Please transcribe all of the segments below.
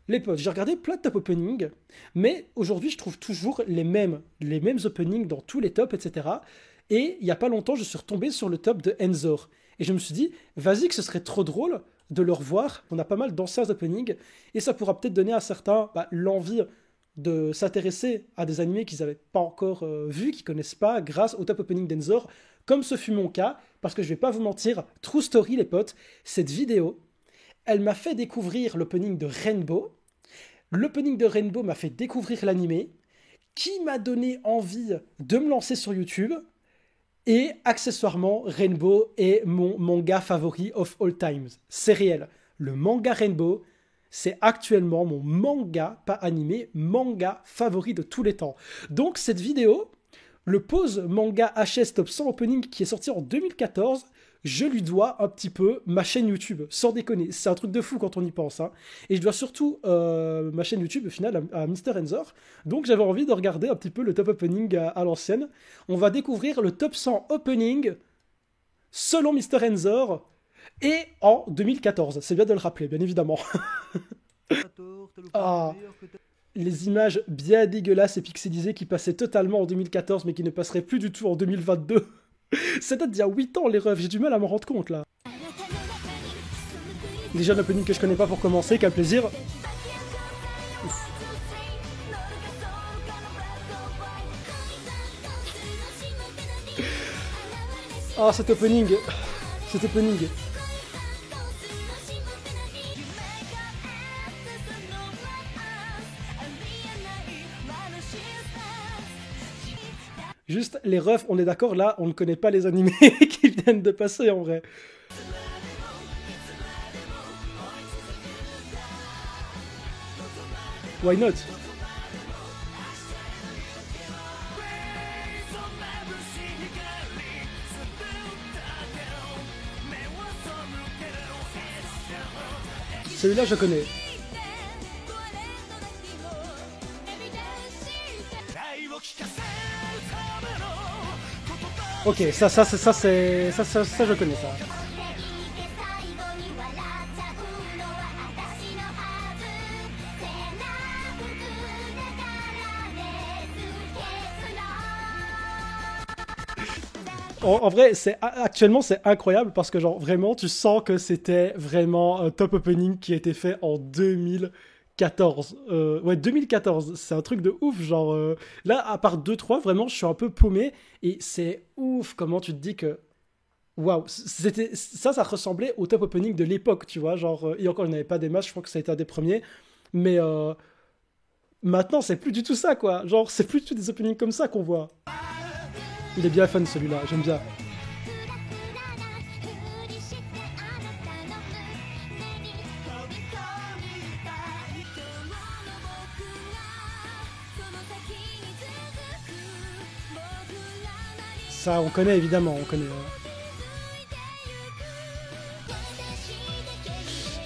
les potes, j'ai regardé plein de top openings, mais aujourd'hui je trouve toujours les mêmes openings dans tous les tops, etc. Et il n'y a pas longtemps, je suis retombé sur le top de Enzor. Et je me suis dit, vas-y que ce serait trop drôle de le revoir. On a pas mal d'anciens openings, et ça pourra peut-être donner à certains l'envie de s'intéresser à des animés qu'ils n'avaient pas encore vus, qu'ils connaissent pas, grâce au top opening d'Enzor, comme ce fut mon cas, parce que je vais pas vous mentir, true story les potes, cette vidéo, elle m'a fait découvrir l'opening de Rainbow. L'opening de Rainbow m'a fait découvrir l'animé, qui m'a donné envie de me lancer sur YouTube. Et accessoirement, Rainbow est mon manga favori of all times. C'est réel. Le manga Rainbow, c'est actuellement mon manga, pas animé, manga favori de tous les temps. Donc cette vidéo, le pose manga HS Top 100 Opening qui est sorti en 2014, je lui dois un petit peu ma chaîne YouTube, sans déconner. C'est un truc de fou quand on y pense. Hein. Et je dois surtout ma chaîne YouTube, au final, à Mr. Enzor. Donc j'avais envie de regarder un petit peu le top opening à l'ancienne. On va découvrir le top 100 opening selon Mr. Enzor et en 2014. C'est bien de le rappeler, bien évidemment. Ah, les images bien dégueulasses et pixelisées qui passaient totalement en 2014 mais qui ne passeraient plus du tout en 2022. Ça date d'il y a 8 ans les refs, j'ai du mal à m'en rendre compte là. Déjà un opening que je connais pas pour commencer, quel plaisir. Ah cet opening. Cet opening. Juste, les refs, on est d'accord, là, on ne connaît pas les animés qui viennent de passer, en vrai. Why not? Celui-là, je connais. Ok, ça je connais ça. En vrai, actuellement c'est incroyable parce que genre vraiment tu sens que c'était vraiment un top opening qui a été fait en 2014. Ouais, 2014, c'est un truc de ouf. Genre là, à part 2-3, vraiment, je suis un peu paumé et c'est ouf comment tu te dis que waouh, c'était ça ressemblait au top opening de l'époque, tu vois. Genre et encore, il n'y avait pas des matchs, je crois que ça a été un des premiers, mais maintenant c'est plus du tout ça quoi. Genre c'est plus du tout des openings comme ça qu'on voit. Il est bien fun celui-là, j'aime bien. Ça, on connaît évidemment, on connaît.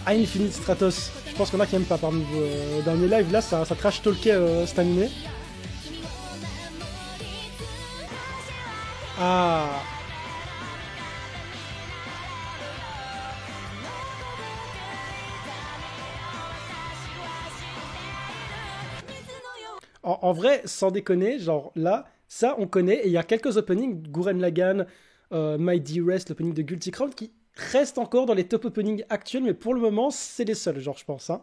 Infinite Stratos, je pense qu'il y en a qui n'aiment pas parmi vous. Dans mes lives, là, ça trash talkait cet animé. Ah. En vrai, sans déconner, genre là, ça on connaît, et il y a quelques openings, Gurren Lagann, My Dearest, l'opening de Guilty Crown, qui restent encore dans les top openings actuels, mais pour le moment, c'est les seuls, genre, je pense. Hein.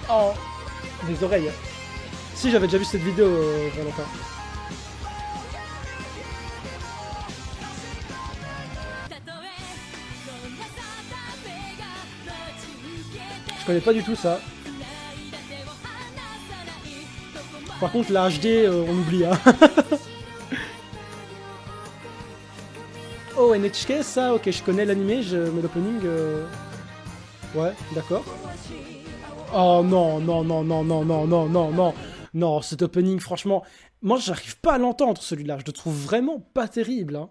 Oh, les oreilles. Si, j'avais déjà vu cette vidéo, Valentin. Je connais pas du tout ça. Par contre, la HD, on oublie. Hein. Oh, NHK, ça, ok, je connais l'animé, mais l'opening... Ouais, d'accord. Oh non, non, non, non, non, non, non, non, non. Non, cet opening, franchement... Moi, j'arrive pas à l'entendre, celui-là. Je le trouve vraiment pas terrible. Hein.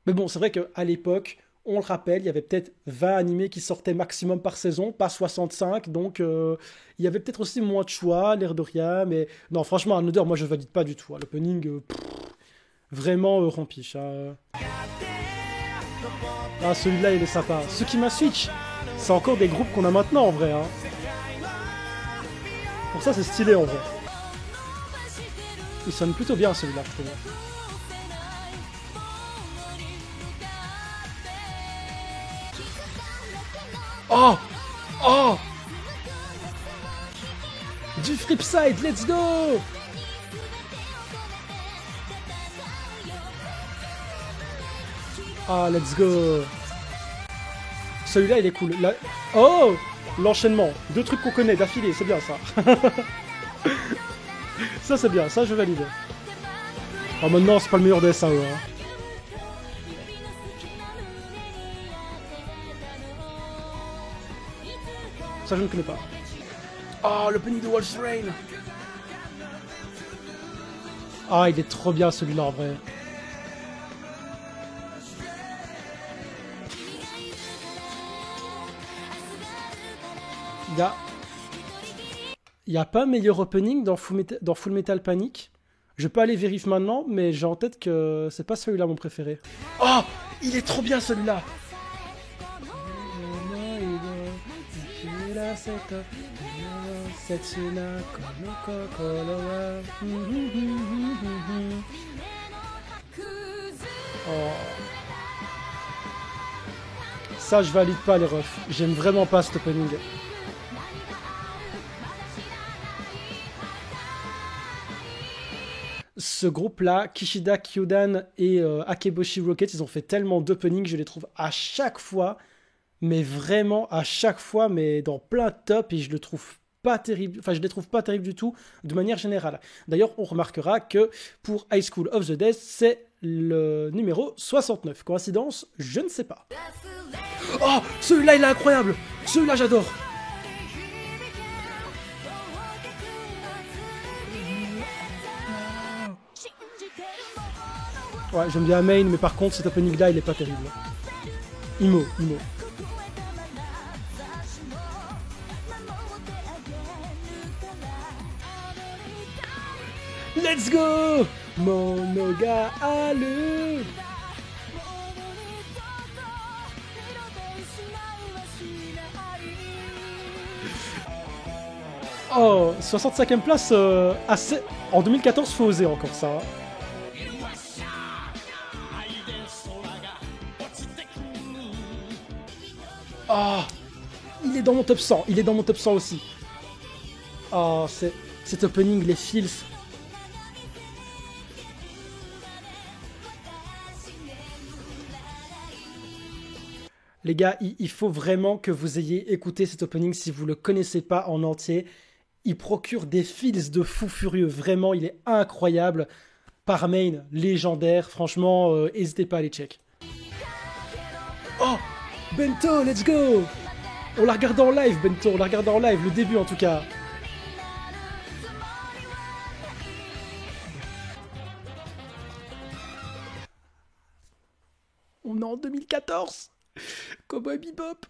Mais bon, c'est vrai qu'à l'époque... On le rappelle, il y avait peut-être 20 animés qui sortaient maximum par saison, pas 65, donc il y avait peut-être aussi moins de choix, l'air de rien, mais non, franchement, Another, moi je valide pas du tout. Hein. L'opening, vraiment rompiche. Hein. Ah, celui-là, il est sympa. Tsukima Switch, c'est encore des groupes qu'on a maintenant, en vrai. Hein. Pour ça, c'est stylé, en vrai. Il sonne plutôt bien, celui-là, je trouve. Oh! Oh! Du Flipside, let's go! Ah, let's go! Celui-là, il est cool. La... Oh! L'enchaînement. Deux trucs qu'on connaît d'affilée, c'est bien ça. Ça, c'est bien, ça, je valide. Oh, maintenant, c'est pas le meilleur de SAO. Hein. Ça, je ne connais pas. Oh, l'opening de Wolf's Rain! Ah, il est trop bien celui-là en vrai. Il y a pas meilleur opening dans Full Metal Panic. Je peux aller vérifier maintenant, mais j'ai en tête que c'est pas celui-là mon préféré. Oh, il est trop bien celui-là! Oh. Ça, je valide pas les refs. J'aime vraiment pas cet opening. Ce groupe-là, Kishida Kyodan et Akeboshi Rocket, ils ont fait tellement d'openings, je les trouve à chaque fois, mais vraiment à chaque fois, mais dans plein de tops, et je le trouve pas terrible, enfin je les trouve pas terribles du tout, de manière générale. D'ailleurs, on remarquera que pour High School of the Dead, c'est le numéro 69. Coïncidence? Je ne sais pas. Oh, celui-là, il est incroyable! Celui-là, j'adore! Ouais, j'aime bien Main, mais par contre, cet opening-là, il est pas terrible. Imo. Let's go! Monoga Alu! Oh, 65e place, assez... En 2014, faut oser encore ça. Hein. Oh, il est dans mon top 100, il est dans mon top 100 aussi. Oh, cet opening, les feels. Les gars, il faut vraiment que vous ayez écouté cet opening si vous ne le connaissez pas en entier. Il procure des feels de fou furieux, vraiment, il est incroyable. Par main, légendaire, franchement, n'hésitez pas à les check. Oh, Bento, let's go! On l'a regardé en live, Bento, on l'a regardé en live, le début en tout cas. On est en 2014. Cowboy Bebop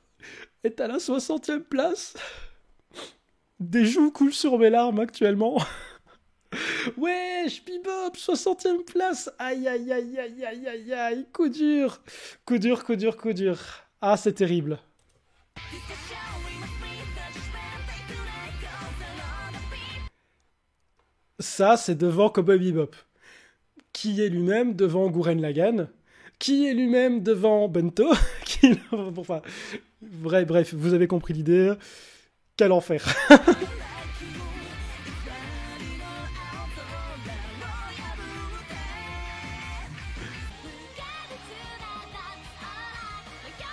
est à la 60e place. Des joues coulent sur mes larmes actuellement. Wesh, Bebop, 60e place. Aïe, aïe, aïe, aïe, aïe, aïe, aïe. Coup dur. Coup dur, coup dur, coup dur. Ah, c'est terrible. Ça, c'est devant Cowboy Bebop. Qui est lui-même devant Gurren Lagann. Qui est lui-même devant Bento. Enfin, bref, vous avez compris l'idée. Quel enfer.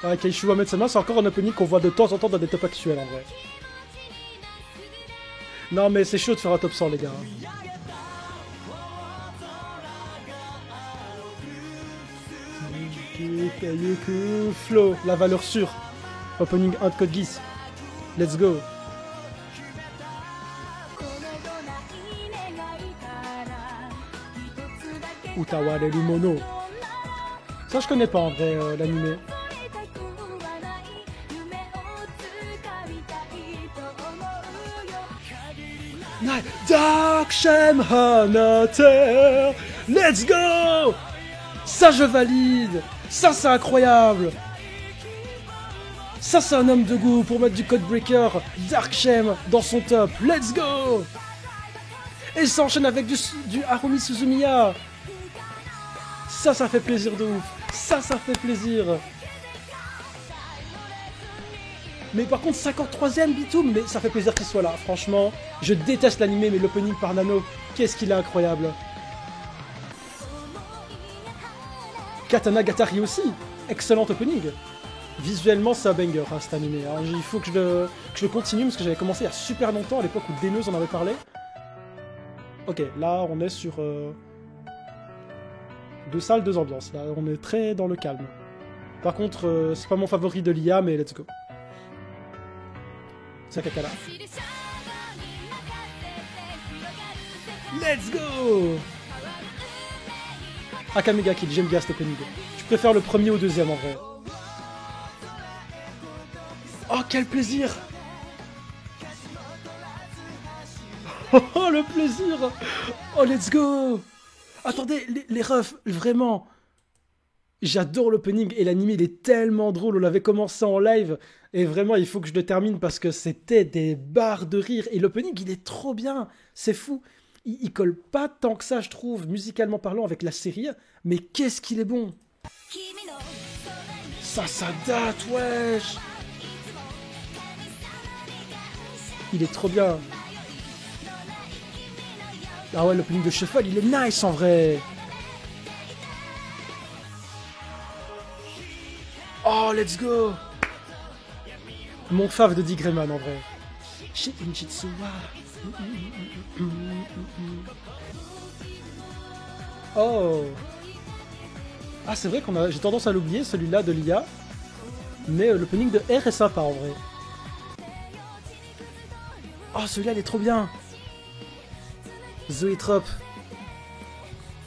Ah, Keishu Ametsama, c'est encore un opening qu'on voit de temps en temps dans des tops actuels en vrai. Non mais c'est chaud de faire un top 100 les gars. Flow, la valeur sûre. Opening 1 de Code Geass. Let's go. Utaware Mono. Ça je connais pas en vrai l'animé. Dark Shem Hanater. Let's go. Ça, je valide. Ça, c'est incroyable. Ça, c'est un homme de goût pour mettre du Codebreaker Dark Shem dans son top. Let's go. Et ça enchaîne avec du Harumi Suzumiya. Ça fait plaisir de ouf. Ça fait plaisir. Mais par contre, 53ème Bitoum, mais ça fait plaisir qu'il soit là. Franchement, je déteste l'animé, mais l'opening par Nano, qu'est-ce qu'il est incroyable. Katana Gatari aussi, excellent opening. Visuellement, c'est un banger, hein, cet animé. Hein. Il faut que je le continue, parce que j'avais commencé il y a super longtemps, à l'époque où Deneuse en avait parlé. Ok, là, on est sur... 2 salles, 2 ambiances. Là, on est très dans le calme. Par contre, c'est pas mon favori de l'IA, mais let's go. Sakakala. Let's go. Akamega Kill, j'aime bien cet opening. Je préfère le premier au deuxième en vrai. Oh, quel plaisir. Oh, le plaisir. Oh, let's go. Attendez, les refs, vraiment. J'adore l'opening et l'anime, il est tellement drôle. On l'avait commencé en live et vraiment, il faut que je le termine parce que c'était des barres de rire. Et l'opening, il est trop bien. C'est fou. Il colle pas tant que ça, je trouve, musicalement parlant, avec la série. Mais qu'est-ce qu'il est bon. Ça date, wesh. Il est trop bien. Ah ouais, l'opening de Shuffle, il est nice en vrai. Oh, let's go. Mon fave de Digreman en vrai. Shikinjitsuwa. Oh. Ah, c'est vrai qu'on a... J'ai tendance à l'oublier, celui-là de l'IA. Mais l'opening de R est sympa en vrai. Oh, celui-là, il est trop bien. Zoetrop.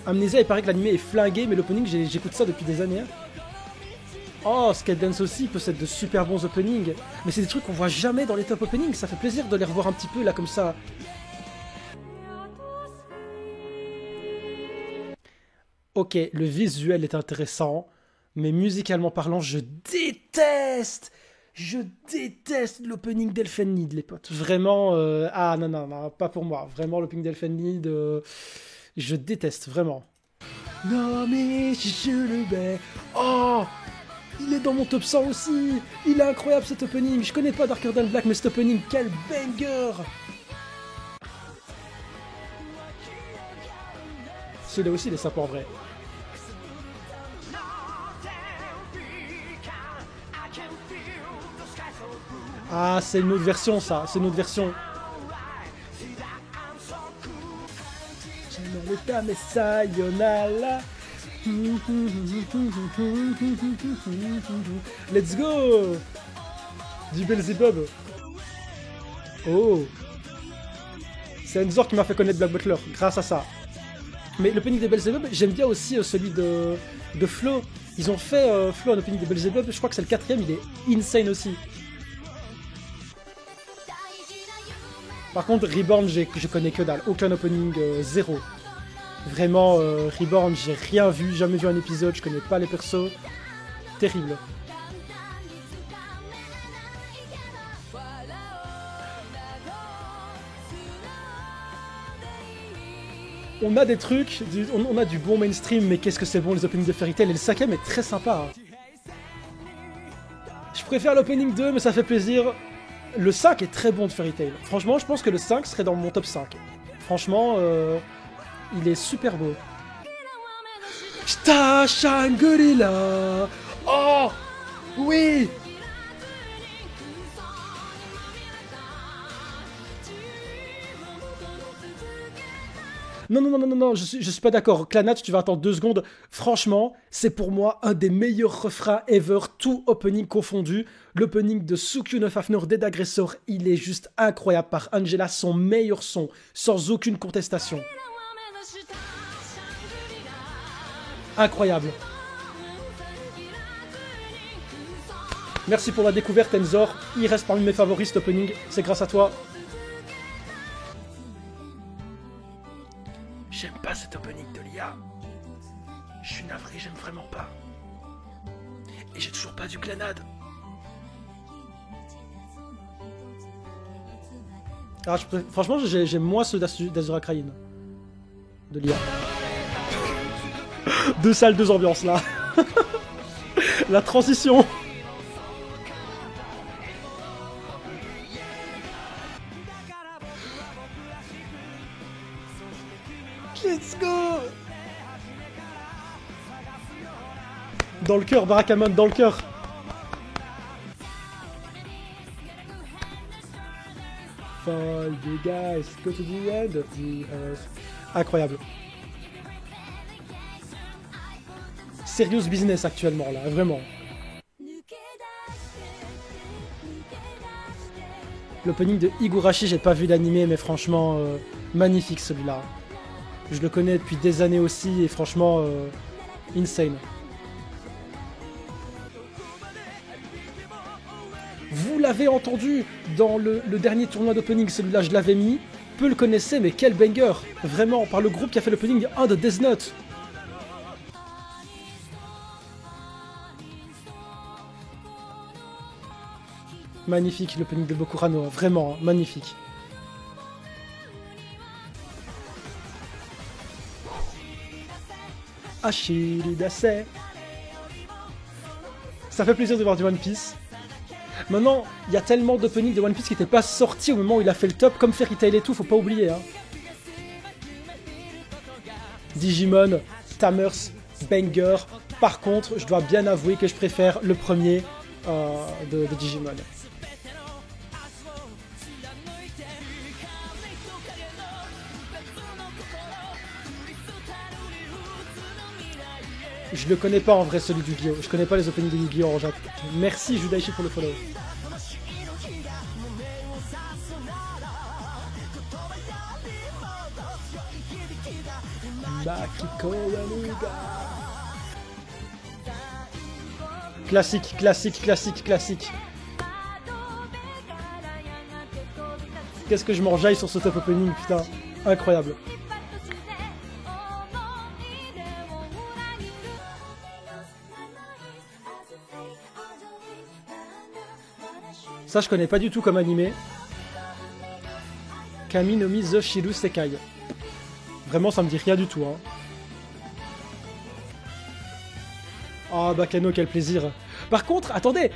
Amnesia, il paraît que l'anime est flingué, mais l'opening, j'écoute ça depuis des années. Hein. Oh, Skate Dance aussi possède de super bons openings. Mais c'est des trucs qu'on voit jamais dans les top openings. Ça fait plaisir de les revoir un petit peu là comme ça. Ok, le visuel est intéressant. Mais musicalement parlant, je déteste l'opening d'Elfenlied, les potes. Vraiment, ah non, pas pour moi. Vraiment, l'opening d'Elfenlied, je déteste, vraiment. Non mais je le vais. Oh, il est dans mon top 100 aussi. Il est incroyable cet opening. Je connais pas Darker Than Black, mais cet opening, quel banger. Celui-là aussi, il est sympa en vrai. Ah, c'est une autre version, ça. C'est une autre version. Let's go. Du Belzebub. Oh. C'est Enzor qui m'a fait connaître Black Butler, grâce à ça. Mais l'opening de Belzebub, j'aime bien aussi celui de Flo. Ils ont fait Flo en opening de Belzebub, je crois que c'est le 4ème, il est insane aussi. Par contre, Reborn, je connais que dalle. Aucun opening, zéro. Vraiment, Reborn, j'ai rien vu, jamais vu un épisode, je connais pas les persos. Terrible. On a des trucs, on a du bon mainstream, mais qu'est-ce que c'est bon les openings de Fairy Tail, et le 5ème est très sympa. Hein. Je préfère l'opening 2, mais ça fait plaisir. Le 5 est très bon de Fairy Tail. Franchement, je pense que le 5 serait dans mon top 5. Franchement, il est super beau. Star Shangri-La. Oh oui. Non, je suis pas d'accord. Clanat, tu vas attendre 2 secondes. Franchement, c'est pour moi un des meilleurs refrains ever, tout opening confondu. L'opening de Tsukyu no Fafnir Dead Aggressor, il est juste incroyable par Angela, son meilleur son, sans aucune contestation. Incroyable. Merci pour la découverte, Enzor. Il reste parmi mes favoris, cet opening. C'est grâce à toi. J'aime pas cet opening de l'IA. Je suis navré, j'aime vraiment. Et j'ai toujours pas vu Glanade. Ah, franchement, j'aime moins ceux d'Azura Kraïn. De l'IA. Deux salles, deux ambiances là. La transition. Let's go. Dans le cœur, Barakamon, dans le cœur. Fall you guys, go to the end of the earth. Incroyable. Serious business actuellement là, vraiment. L'opening de Higurashi, j'ai pas vu l'animé, mais franchement, magnifique celui-là. Je le connais depuis des années aussi, et franchement, insane. Vous l'avez entendu dans le dernier tournoi d'opening, celui-là je l'avais mis. Peu le connaissaient, mais quel banger. Vraiment, par le groupe qui a fait l'opening 1 de Death Note. Magnifique l'opening de Bokurano, vraiment, magnifique. Ashiridase. Ça fait plaisir de voir du One Piece. Maintenant, il y a tellement d'openings de One Piece qui n'étaient pas sortis au moment où il a fait le top, comme Fairy Tail et tout, faut pas oublier. Hein. Digimon, Tamers, banger. Par contre, je dois bien avouer que je préfère le premier de Digimon. Je le connais pas en vrai celui du Yu-Gi-Oh! Je connais pas les openings de Yu-Gi-Oh! En Japon. Merci Judaichi pour le follow. Classique, classique, classique, classique. Qu'est-ce que je m'enjaille sur ce top opening, putain. Incroyable. Ça, je connais pas du tout comme animé. Kami no Mi The Shiru Sekai. Vraiment, ça me dit rien du tout. Hein. Oh, Baccano, quel plaisir. Par contre, attendez.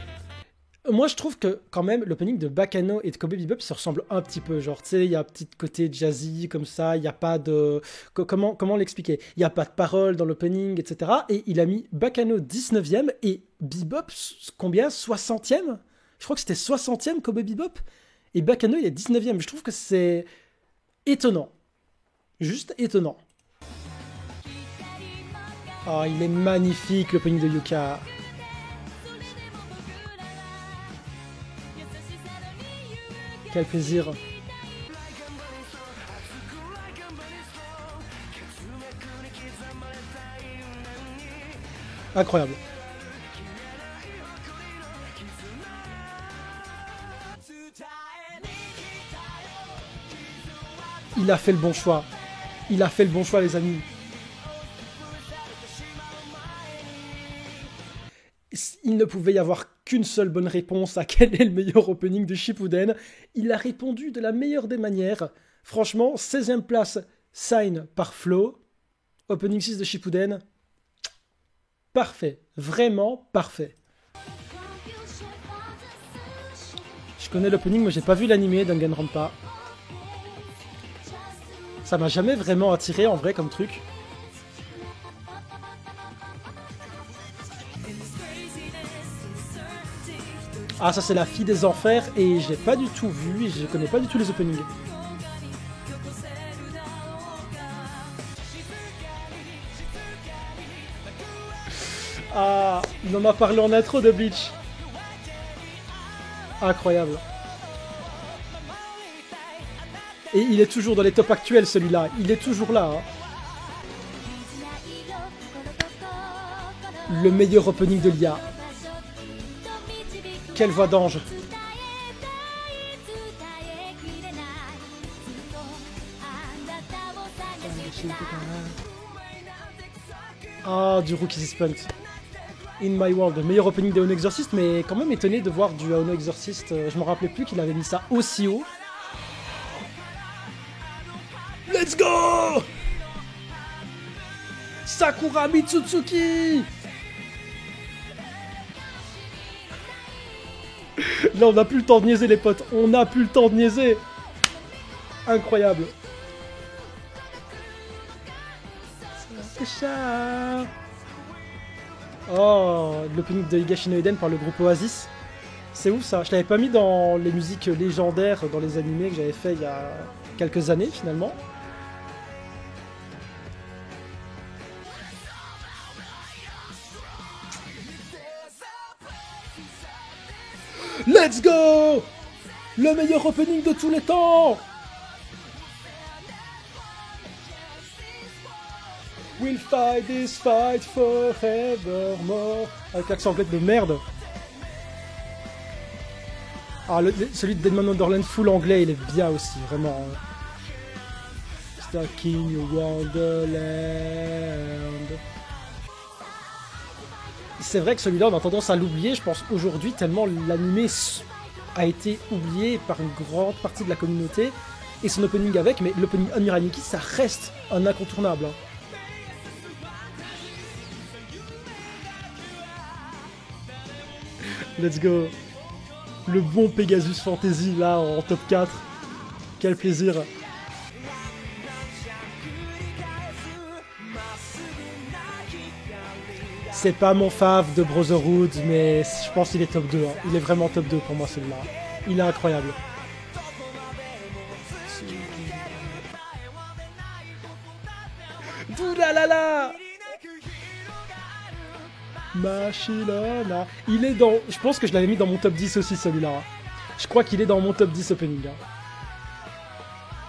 Moi, je trouve que, quand même, l'opening de Baccano et de Cowboy Bebop se ressemble un petit peu. Genre, tu sais, il y a un petit côté jazzy, comme ça. Il n'y a pas de... Comment l'expliquer? Il n'y a pas de paroles dans l'opening, etc. Et il a mis Baccano 19e et Bebop, combien? 60e? Je crois que c'était 60e Cowboy Bebop. Et Baccano, il est 19e. Je trouve que c'est étonnant. Juste étonnant. Oh, il est magnifique, l'opening de Yuka. Quel plaisir. Incroyable. Il a fait le bon choix. Il a fait le bon choix, les amis. Il ne pouvait y avoir qu'une seule bonne réponse à quel est le meilleur opening de Shippuden. Il a répondu de la meilleure des manières. Franchement, 16e place, Sign par Flow. Opening 6 de Shippuden. Parfait. Vraiment parfait. Je connais l'opening, mais j'ai pas vu l'animé Danganronpa. Ça m'a jamais vraiment attiré en vrai comme truc. Ah, ça c'est la fille des enfers et j'ai pas du tout vu et je connais pas du tout les openings. Ah, il en a parlé en intro de Bleach. Incroyable. Et il est toujours dans les tops actuels celui-là. Il est toujours là. Hein. Le meilleur opening de l'IA. Quelle voix d'ange. Ah, du Rookie's Punch. In My World, meilleur opening de Ono Exorcist, mais quand même étonné de voir du Ono Exorcist. Je me rappelais plus qu'il avait mis ça aussi haut. Let's go! Sakura Mitsutsuki! Là, on n'a plus le temps de niaiser, les potes. On n'a plus le temps de niaiser. Incroyable. Oh, l'opening de Higashino Eden par le groupe Oasis. C'est ouf ça. Je l'avais pas mis dans les musiques légendaires, dans les animés que j'avais fait il y a quelques années finalement. Let's go! Le meilleur opening de tous les temps! We'll fight this fight forevermore. Avec l'accent anglais de merde. Ah, celui de Deadman Wonderland full anglais, il est bien aussi, vraiment. Stuck in your Wonderland. C'est vrai que celui-là, on a tendance à l'oublier, je pense, aujourd'hui, tellement l'animé a été oublié par une grande partie de la communauté, et son opening avec, mais l'opening Admiral Nikki, ça reste un incontournable. Hein. Let's go. Le bon Pegasus Fantasy, là, en top 4. Quel plaisir. C'est pas mon fave de Brotherhood, mais je pense qu'il est top 2. Hein. Il est vraiment top 2 pour moi, celui-là. Il est incroyable. Doulalala! Machilana. Il est dans... Je pense que je l'avais mis dans mon top 10 aussi, celui-là. Je crois qu'il est dans mon top 10 opening. Hein.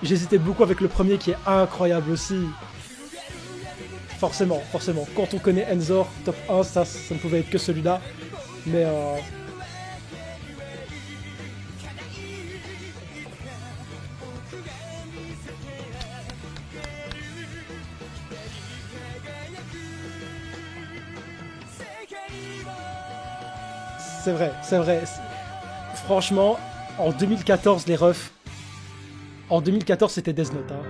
J'hésitais beaucoup avec le premier qui est incroyable aussi. Forcément, forcément. Quand on connaît Enzor, top 1, ça ne pouvait être que celui-là. Mais... C'est vrai, c'est vrai. Franchement, en 2014, les refs... En 2014, c'était Death Note. Hein.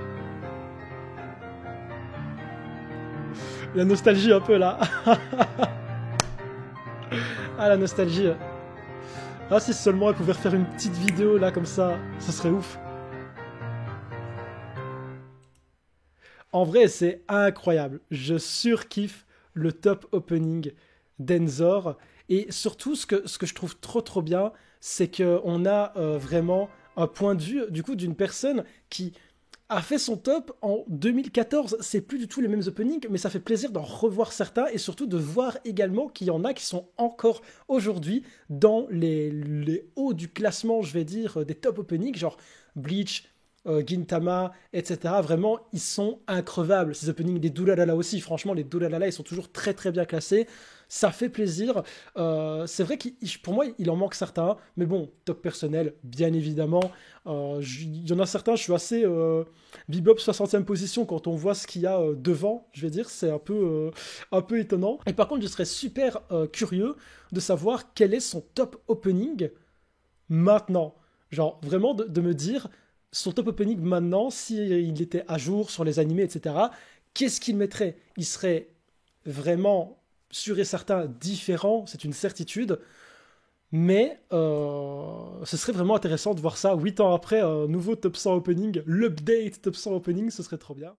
La nostalgie un peu, là. Ah, la nostalgie. Ah, si seulement elle pouvait refaire une petite vidéo, là, comme ça, ça serait ouf. En vrai, c'est incroyable. Je surkiffe le top opening d'Enzor. Et surtout, ce que je trouve trop bien, c'est qu'on a vraiment un point de vue du coup d'une personne qui a fait son top en 2014. C'est plus du tout les mêmes openings, mais ça fait plaisir d'en revoir certains et surtout de voir également qu'il y en a qui sont encore aujourd'hui dans les hauts du classement, je vais dire, des top openings, genre Bleach, Gintama, etc. Vraiment, ils sont increvables. Ces openings des Doulalala aussi, franchement, les Doulalala, ils sont toujours très bien classés. Ça fait plaisir. C'est vrai que pour moi, il en manque certains. Mais bon, top personnel, bien évidemment. Il y en a certains, je suis assez Bebop 60e position quand on voit ce qu'il y a devant. Je vais dire, c'est un peu étonnant. Et par contre, je serais super curieux de savoir quel est son top opening maintenant. Genre, vraiment de me dire... Son top opening maintenant, s'il était à jour sur les animés, etc., qu'est-ce qu'il mettrait? Il serait vraiment sûr et certain différent, c'est une certitude, mais ce serait vraiment intéressant de voir ça 8 ans après, un nouveau top 100 opening, l'update top 100 opening, ce serait trop bien.